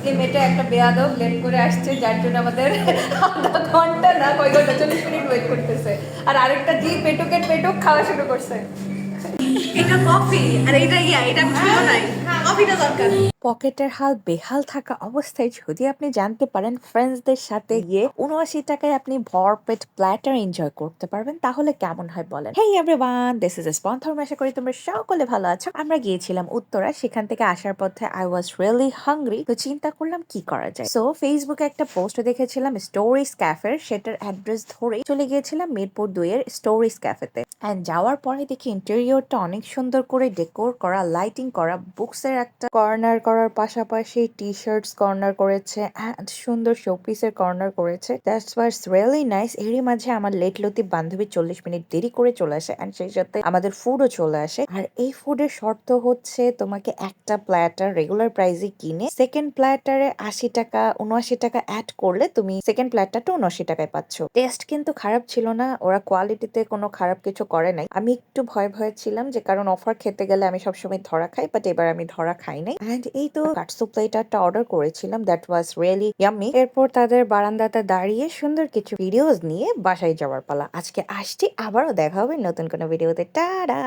এই মেয়েটা একটা বেয়াদব লেট করে আসছে, যার জন্য আমাদের আধা ঘন্টা না কয় ঘন্টা 40 মিনিট ওয়েট করতেছে। আর আরেকটা জি পেটুকের পেটুক খাওয়া শুরু করছে। এটা কফি আর এটা ছিল নাই, কফিটা দরকার। পকেটের হাল বেহাল থাকা অবস্থায় যদি আপনি জানতে পারেন ফ্রেন্ডসদের সাথে গিয়ে 79 টাকায় আপনি ভরপেট প্ল্যাটার এনজয় করতে পারবেন, তাহলে কেমন হয় বলেন? হেই এভরিওয়ান, দিস ইজ স্পন্থর। আশা করি তোমরা সকলে ভালো আছো। আমরা গিয়েছিলাম উত্তরা, সেখান থেকে আসার পথে আই ওয়াজ রিয়েলি হাংরি, তো চিন্তা করলাম কি করা যায়। সো ফেসবুকে একটা পোস্ট দেখেছিলাম স্টোরিজ ক্যাফের, সেটার অ্যাড্রেস ধরে চলে গিয়েছিলাম মিরপুর 2 এর স্টোরিজ ক্যাফেতে। এন্ড যাওয়ার পরে দেখি ইন্টেরিয়রটা অনেক সুন্দর করে ডেকোর করা, লাইটিং করা, বুকসের একটা কর্নার করার পাশাপাশি টি শার্টস কর্নার করেছে, সুন্দর শোপিসের কর্নার করেছে। That's was really nice. এরই মাঝে আমার লেট লতিফ বান্ধবী 40 মিনিট দেরি করে চলে আসে, এন্ড সেই সাথে আমাদের ফুডও চলে আসে। আর এই ফুডের শর্ত হচ্ছে তোমাকে একটা প্ল্যাটার রেগুলার প্রাইসে কিনে সেকেন্ড প্ল্যাটারে 80 টাকা 79 টাকা অ্যাড করলে তুমি সেকেন্ড প্ল্যাটারটা 79 টাকায় পাচ্ছ। টেস্ট কিন্তু খারাপ ছিল না, ওরা কোয়ালিটিতে কোনো খারাপ কিছু করে নাই। আমি একটু ভয় ভয় ছিলাম, যে কারণ অফার খেতে গেলে আমি সবসময় ধরা খাই, বাট এবার আমি ধরা খাই নাই। এন্ড এই তো কাটসু প্লেটারটা অর্ডার করেছিলাম, দ্যাট ওয়াজ রিয়েলি ইয়াম্মি। এরপর তাদের বারান্দাতে দাঁড়িয়ে সুন্দর কিছু ভিডিওস নিয়ে বাসায় যাওয়ার পালা। আজকে আসছি, আবারও দেখা হবে নতুন কোনো ভিডিওতে। টাটা।